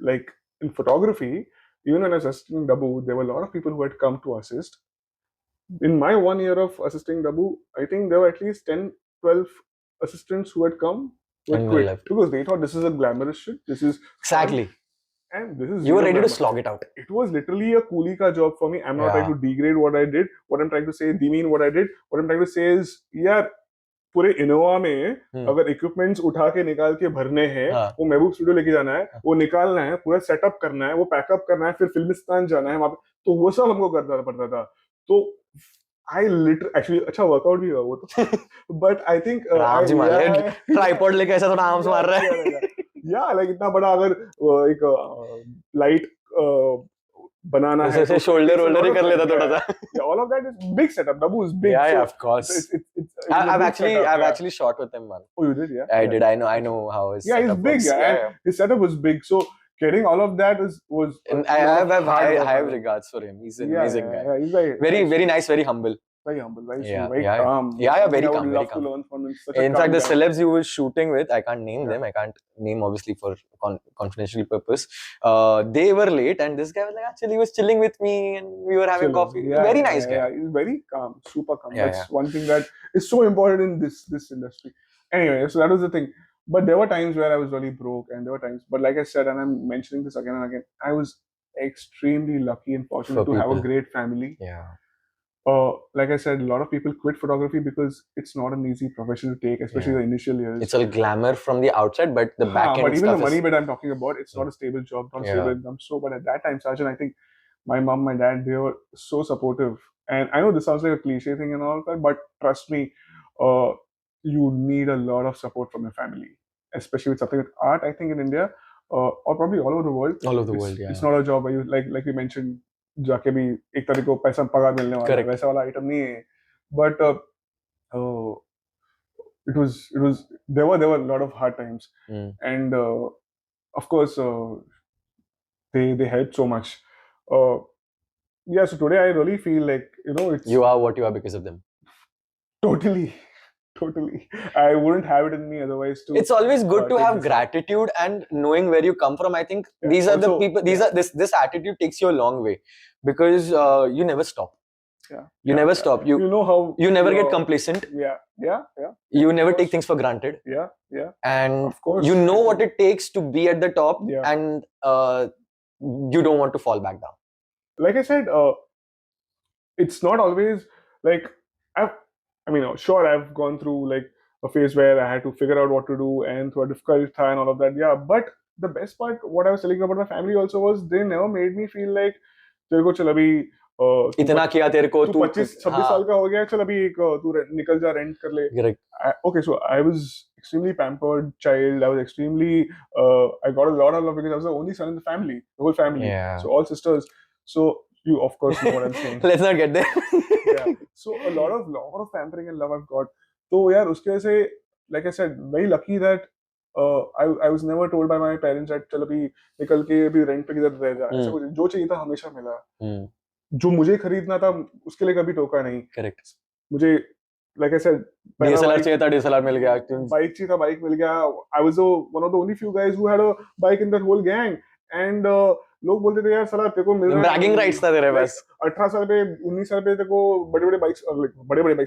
S2: like in photography, even when I was assisting Dabu, there were a lot of people who had come to assist. In my 1 year of assisting Dabu, I think there were at least 10, 12 assistants who had come who had
S1: And
S2: quit
S1: left.
S2: because they thought this is a glamorous shit. This is
S1: Exactly.
S2: fun, and this is
S1: You were
S2: zero
S1: ready to
S2: glamour.
S1: slog it out.
S2: It was literally a coolie ka job for me. I'm not trying to degrade what I did. What I'm trying to say, demean what I did. What I'm trying to say is, यार पूरे Innova में अगर equipments उठा के निकाल के भरने हैं, वो महबूब स्टूडियो लेके जाना है, वो निकालना है, पूरा सेटअप करना है, वो पैकअप करना है, फिर फिल्मिस्तान जाना है वहां पे, तो वो सब हमको करना पड़ता था. तो I literally actually अच्छा वर्कआउट भी हुआ वो तो बट आई थिंक
S1: ट्राइपॉड लेके ऐसा थोड़ा आर्म्स मार रहा है.
S2: या लाइक इतना बड़ा अगर एक लाइट बनाना है
S1: तो शोल्डर वोल्डर ही कर लेता थोड़ा सा.
S2: Yeah, all of that is big setup. Dabu is big.
S1: Yeah,
S2: so
S1: yeah, of course. I've actually shot with him once.
S2: Oh, you did? Yeah.
S1: I did. I know how his
S2: yeah,
S1: setup
S2: he's big.
S1: works.
S2: Yeah. His setup was big. So getting all of that was.
S1: And I have regards for him. He's an amazing guy.
S2: Yeah, he's
S1: very nice, very humble.
S2: Very humble, very
S1: Yeah,
S2: very
S1: yeah,
S2: calm.
S1: very
S2: I would
S1: calm,
S2: love
S1: very
S2: to
S1: calm.
S2: learn from him. Such a
S1: In
S2: calm
S1: fact, the
S2: guy.
S1: celebs you were shooting with, I can't name them. I can't name obviously for confidential purpose. They were late, and this guy was like, actually, he was chilling with me, and we were having coffee. Very nice guy.
S2: Yeah, he's very calm, super calm.
S1: Yeah,
S2: That's one thing that is so important in this industry. Anyway, so that was the thing. But there were times where I was really broke, and there were times. But like I said, and I'm mentioning this again and again, I was extremely lucky and fortunate to have a great family.
S1: Yeah.
S2: Like I said, a lot of people quit photography because it's not an easy profession to take, especially the initial years.
S1: It's all glamour from the outside, but the back end
S2: but even
S1: stuff
S2: the money bit I'm talking about, it's not a stable job, not stable income. So, but at that time, Sajan, I think my mom, my dad, they were so supportive. And I know this sounds like a cliche thing and all that, but trust me, you need a lot of support from your family, especially with something like art. I think in India, or probably all over the world.
S1: All over the world, yeah.
S2: It's not a job where you like we mentioned. जाके भी एक तरह को पैसा पगार मिलने वाला है, वैसा वाला आइटम नहीं है. But it was there were a lot of hard times, and of course they helped so much. Yeah, so today I really feel like
S1: you are what you are because of them.
S2: Totally. I wouldn't have it in me otherwise too.
S1: It's always good to have gratitude and knowing where you come from. I think these are the people. This attitude takes you a long way because you never stop.
S2: Yeah.
S1: You never stop. You
S2: know how
S1: you never get complacent.
S2: Yeah.
S1: You never take things for granted.
S2: Yeah.
S1: And
S2: of course,
S1: you know what it takes to be at the top, and you don't want to fall back down.
S2: Like I said, it's not always like sure, I've gone through like a phase where I had to figure out what to do and through a difficult time and all of that. Yeah, but the best part, what I was telling about my family also was they never made me feel like तेरे को चल अभी
S1: इतना किया तेरे को
S2: तू 25-26 साल का हो गया चल अभी तू निकल जा रेंट कर ले. Okay, so I was extremely pampered child. I was extremely I got a lot of love because I was the only son in the family, the whole family. So all sisters. So you of course know what I'm saying.
S1: Let's not get there.
S2: Yeah. So a lot of pampering and love I've got. So yeah, uske वजह से, like I said, very lucky that I was never told by my parents that चल अभी निकल के अभी rent पे किधर रह जा. ऐसा कुछ जो चाहिए था हमेशा मिला. जो मुझे खरीदना था उसके लिए कभी टोका नहीं.
S1: Correct.
S2: मुझे like I said,
S1: DSLR चाहिए था, DSLR मिल गया.
S2: Bike चाहिए था, bike मिल गया. I was one of the only few guys who had a bike in that whole gang. And लोग बोलते थे यार साला तेरे को मिल रहा है.
S1: Bragging rights था तेरे पास.
S2: 18 साल पे 19 साल पे तेरे को बड़े-बड़े बाइक्स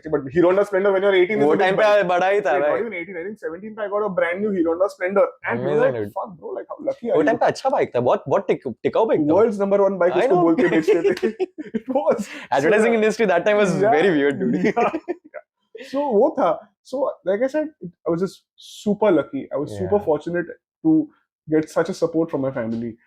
S2: थी, but Hero Honda Splendor when you're 18
S1: वो टाइम पे बड़ा ही था भाई.
S2: Not even 18, I think 17 पे I got a brand new Hero Honda Splendor. And we were like, fuck bro, like how lucky are you?
S1: वो time पे अच्छा bike था, बहुत टिकाऊ बाइक था.
S2: World's number one bike उसको बोल के बेचते थे. It was.
S1: Advertising industry that time was very weird, dude.
S2: Yeah. So वो था. So like I said, I was just super lucky. I was super fortunate to get such a support from my family.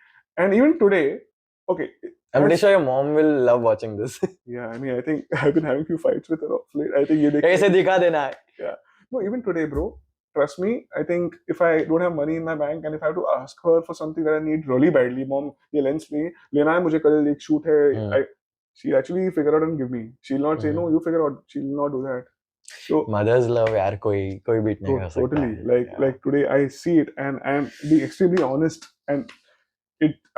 S2: And even today, okay.
S1: I'm pretty sure your mom will love watching this.
S2: Yeah, I mean, I think I've been having few fights with her of late. I think
S1: ऐसे दिखा देना.
S2: Yeah. No, even today, bro. Trust me. I think if I don't have money in my bank and if I have to ask her for something that I need really badly, mom, ये lens लेना है मुझे कल एक shoot है. She'll actually figure out and give me. She'll not say no. You figure out. She'll not do that. So
S1: mother's love, यार कोई beat नहीं कर सकता.
S2: Totally. Like today, I see it and I'm being extremely honest and.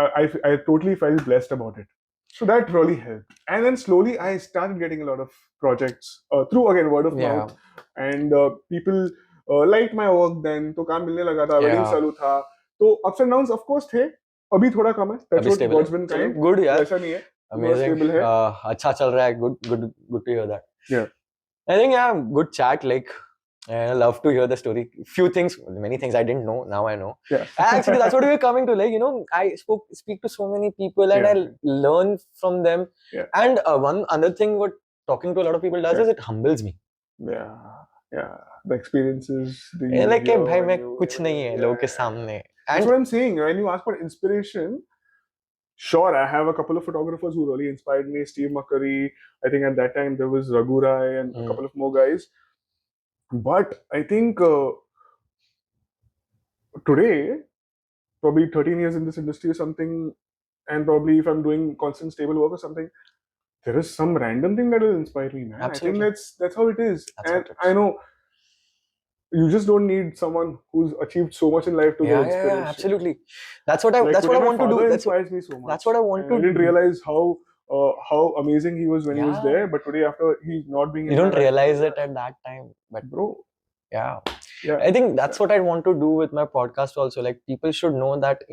S2: I totally felt blessed about it. So that really helped. And then slowly I started getting a lot of projects through, again, word of
S1: Yeah.
S2: mouth. And people liked my work then. तो काम मिलने लगा था, wedding
S1: Yeah.
S2: चालू था. तो ups and downs of course थे. अभी थोड़ा कम है. Touch
S1: अभी
S2: wood,
S1: स्टेबल है,
S2: God's been
S1: चलो
S2: kind.
S1: गुड यार,
S2: वैसा नहीं है. थोड़ा
S1: अमेजिंग,
S2: stable है.
S1: अच्छा चल रहा है, good good good to hear that.
S2: Yeah.
S1: I think yeah, good chat. Like, I love to hear the story. Few things, many things I didn't know. Now I know.
S2: Yeah.
S1: Actually, that's what we were coming to. Like, I speak to so many people, and
S2: Yeah.
S1: I learn from them.
S2: Yeah.
S1: And one other thing, what talking to a lot of people does
S2: Yeah.
S1: is it humbles me.
S2: Yeah. Yeah. The experiences, the
S1: Like,
S2: hear
S1: भाई
S2: when
S1: मैं
S2: you.
S1: कुछ नहीं है लोगों के सामने.
S2: That's
S1: And
S2: what I'm saying. When you ask for inspiration, sure, I have a couple of photographers who really inspired me. Steve McCurry. I think at that time there was Raghu Rai and a couple of more guys. But I think today, probably 13 years in this industry or something, and probably if I'm doing constant stable work or something, there is some random thing that will inspire me, man.
S1: Absolutely.
S2: I think that's how it is.
S1: That's
S2: And
S1: what it is.
S2: I know you just don't need someone who's achieved so much in life to get inspiration.
S1: Yeah, absolutely. That's what I
S2: Like
S1: that's what
S2: today,
S1: I
S2: my
S1: want to
S2: father
S1: do.
S2: inspires me so much.
S1: That's what I want
S2: And
S1: to
S2: I didn't
S1: do.
S2: realize how amazing he was when he was
S1: Yeah.
S2: there. But today, after he's not being
S1: You
S2: in my
S1: don't
S2: life,
S1: realize it at that time, but
S2: bro.
S1: yeah.
S2: Yeah.
S1: I think that's what I want to do with my podcast also. Like, people should know that,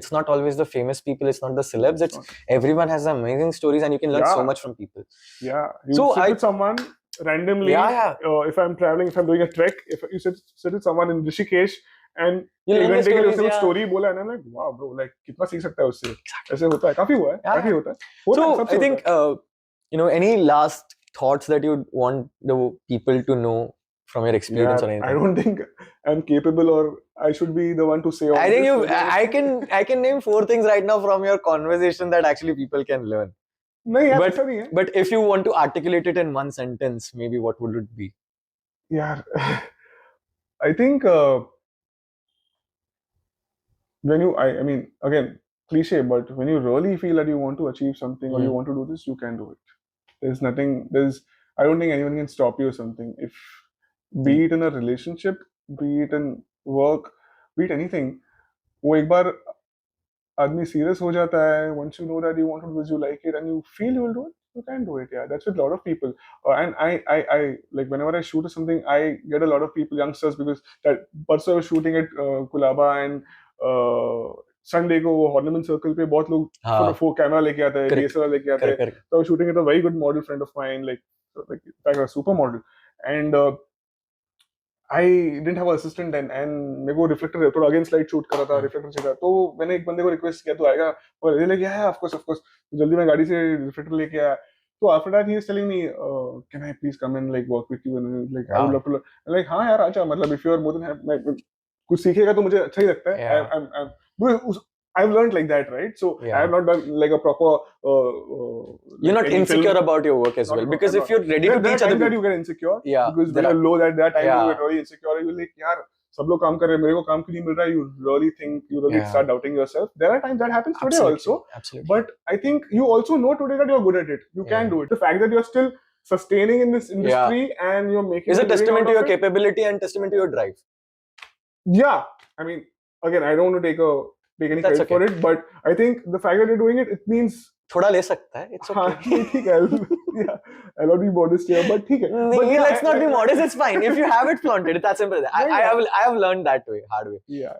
S1: it's not always the famous people, it's not the celebs, it's everyone has amazing stories, and you can learn so much from people.
S2: Yeah. You
S1: So
S2: sit with someone randomly.
S1: Yeah.
S2: If I'm traveling, if I'm doing a trek, if you sit with someone in Rishikesh and
S1: You learn the
S2: एक घंटे के लिए
S1: stories,
S2: उसने कुछ
S1: yeah.
S2: story बोला, and I'm like, wow, bro, like कितना सीख सकता है उससे? ऐसे होता है, काफी हुआ है, काफी होता है. होता है,
S1: So
S2: सबसे
S1: I think
S2: होता है.
S1: any last thoughts that you'd want the people to know from your experience or
S2: Yeah,
S1: anything?
S2: I don't think I'm capable, or I should be the one to say all
S1: I think
S2: this.
S1: I can name 4 things right now from your conversation that actually people can learn.
S2: नहीं यार, ऐसा नहीं है.
S1: But if you want to articulate it in one sentence, maybe what would it be?
S2: Yeah, I think when you, I mean, again, cliche, but when you really feel that you want to achieve something or you want to do this, you can do it. There's nothing, I don't think anyone can stop you or something. If, be it in a relationship, be it in work, be it anything, वो एक बार आदमी serious हो जाता है, once you know that you want to do this, you like it, and you feel you will do it, you can do it. Yeah, that's with a lot of people. And I like whenever I shoot or something, I get a lot of people, youngsters, because that परसों I was shooting at Kulaba, and Sunday को वो हॉर्नामेंट circle पे बहुत लोग camera लेके आते हैं, DSLR लेके आते हैं. तो shooting at a very good model friend of mine, like a super model, and I didn't have an assistant then, and मेरे को रिफ्लेक्टर थोड़ा अगेंस्ट लाइट शूट कर रहा था, रिफ्लेक्टर चाहिए था. तो मैंने एक बंदे को रिक्वेस्ट किया, तो आएगा, और ये लेके आया, ऑफ कोर्स जल्दी मैं गाड़ी से रिफ्लेक्टर लेके आया. तो after that he is telling me, can I please come and like work with you, and like I would love to, like हाँ यार आजा, मतलब if you are more than कुछ सीखेगा तो मुझे अच्छा ही लगता है. I've learned like that, right? So I have not done like a proper.
S1: You're not insecure about your work as well, because if you're ready to teach other people,
S2: that you get insecure.
S1: Yeah,
S2: because when you're low, that time you get really insecure. You're like, यार सब लोग काम कर रहे हैं, मेरे को काम क्यों नहीं मिल रहा है? You really start doubting yourself. There are times that happens today also. Absolutely. But I think you also know today that you're good at it. You can do it. The fact that you're still sustaining in this industry and you're making
S1: is a testament to your capability and testament to your drive.
S2: Yeah, I mean, again, I don't want to take any credit for it, but I think the fact that you're doing it, it means
S1: थोड़ा ले सकता है, it's okay.
S2: ठीक है, yeah, I'll not be modest here, but ठीक है.
S1: But yeah, let's not be modest, it's fine. If you have it, flaunt it. It's that simple. I have learned that way, hard way.
S2: Yeah.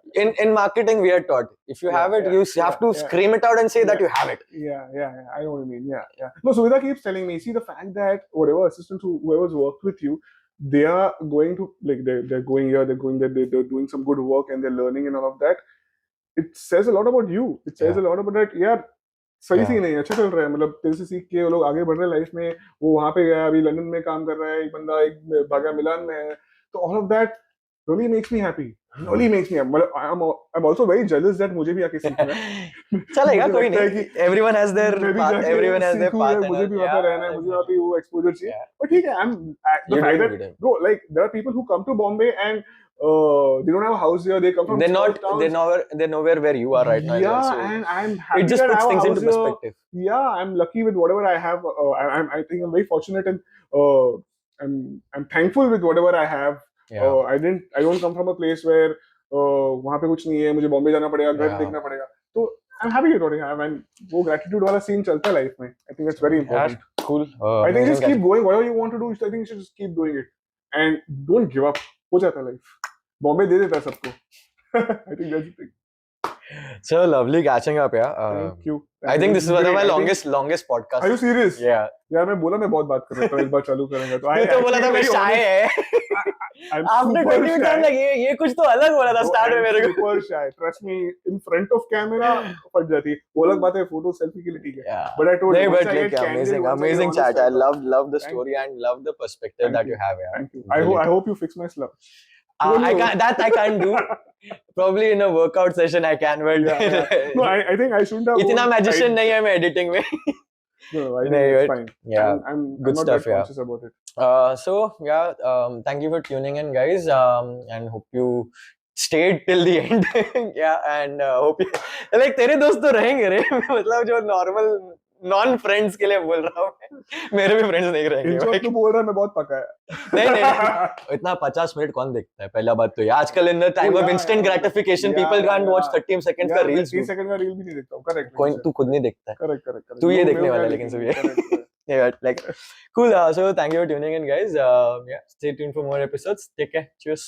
S1: In marketing, we are taught, if you have it, you have to scream it out and say that you have it.
S2: Yeah, I know what you mean. Yeah. No, Suvita keeps telling me, see, the fact that whatever assistant whoever's worked with you, they are going to, like, they're going here, they're going there, they're doing some good work, and they're learning and all of that. It says a lot about you. It says a lot about that. यार सही सी नहीं है, अच्छा चल रहा है, मतलब तेरे से सीख के वो लोग आगे बढ़ रहे हैं लाइफ में. वो वहां पे गया, अभी लंदन में काम कर रहा है, एक बंदा एक भागा मिलान में है. तो all of that really makes me happy. Really makes me. I'm also very jealous that मुझे भी आके सीखना है.
S1: चलेगा, कोई नहीं. Everyone has their path. Everyone has their path.
S2: मुझे भी वहाँ पे रहना है, मुझे वहाँ पे वो exposure चाहिए. But ठीक है, the fact that, bro, like there are people who come to Bombay and they don't have a house here. They come from small towns.
S1: They're nowhere where you are right now.
S2: Yeah,
S1: well, so
S2: and I'm happy
S1: it just
S2: that
S1: puts
S2: I have
S1: things
S2: a
S1: into
S2: house
S1: perspective.
S2: Here. Yeah, I'm lucky with whatever I have. I think I'm very fortunate, and I'm thankful with whatever I have. I don't come from a place where वहाँ पे कुछ नहीं है, मुझे बॉम्बे जाना पड़ेगा, घर देखना पड़ेगा. तो I'm happy you're nodding. And वो gratitude वाला scene चलता है life में. I think that's very important.
S1: Yeah, cool.
S2: I think just
S1: amazing
S2: keep going. Whatever you want to do, I think you should just keep doing it. And don't give up. हो जाता है life. Bombay दे देता है सबको. I think that's the thing.
S1: So lovely catching up, yeah.
S2: Thank you.
S1: I think this is one of my
S2: great. I think-
S1: longest podcasts.
S2: Are you serious?
S1: Yeah.
S2: यार मैं बोला मैं बहुत बात कर रहा था, एक बार चालू करेंगे तो
S1: तू तो बोला था मैं shy है.
S2: I'm
S1: After
S2: super
S1: 20
S2: shy.
S1: लगे ये कुछ तो अलग बोला था
S2: No,
S1: start में
S2: I'm
S1: मेरे को.
S2: super shy. Trust me, in front of camera फट जाती है. वो अलग बात है, photo selfie के लिए ठीक है.
S1: Yeah.
S2: But I told
S1: नहीं,
S2: you,
S1: but
S2: once I
S1: like
S2: get candid,
S1: amazing,
S2: once I get
S1: amazing
S2: honest,
S1: chat. I
S2: I'll talk.
S1: love the
S2: Thank
S1: story and love the perspective
S2: Thank
S1: that
S2: you.
S1: you have. Yeah.
S2: Thank you.
S1: Really.
S2: I hope you fix my slur.
S1: I can't do. Probably in a workout session I can, but
S2: Yeah. No, I think I shouldn't have.
S1: इतना
S2: gone-
S1: magician नहीं है मैं editing में.
S2: No, I think
S1: नहीं,
S2: it's
S1: but-
S2: fine.
S1: Yeah.
S2: I'm
S1: Good
S2: not
S1: stuff,
S2: that
S1: yeah.
S2: conscious about it.
S1: So yeah, thank you for tuning in, guys, and hope you stayed till the end. Yeah, and hope you like तेरे दोस्त तो रहेंगे रे. मतलब जो normal non friends के लिए बोल रहा हूँ मैं. मेरे भी friends नहीं रहेंगे.
S2: In short, तू बोल रहा है मैं बहुत पका है.
S1: नहीं इतना 50 मिनट कौन देखता है पहला बात तो ये आजकल in the time
S2: Oh,
S1: of
S2: yeah,
S1: instant
S2: yeah.
S1: gratification
S2: Yeah,
S1: people can't
S2: yeah.
S1: watch 30 seconds का
S2: यार मैं
S1: reels
S2: 30 सेकंड का रील भी नहीं देखता हूँ. Correct.
S1: कोई तू खुद नहीं देखता है
S2: Correct.
S1: तू ये
S2: लोग
S1: देखने
S2: मेरे को
S1: वाला है
S2: क्या
S1: लेकिन सब
S2: देखेंगे?
S1: ये
S2: Correct.
S1: yeah like cool so thank you for tuning in guys yeah stay tuned for more episodes take care cheers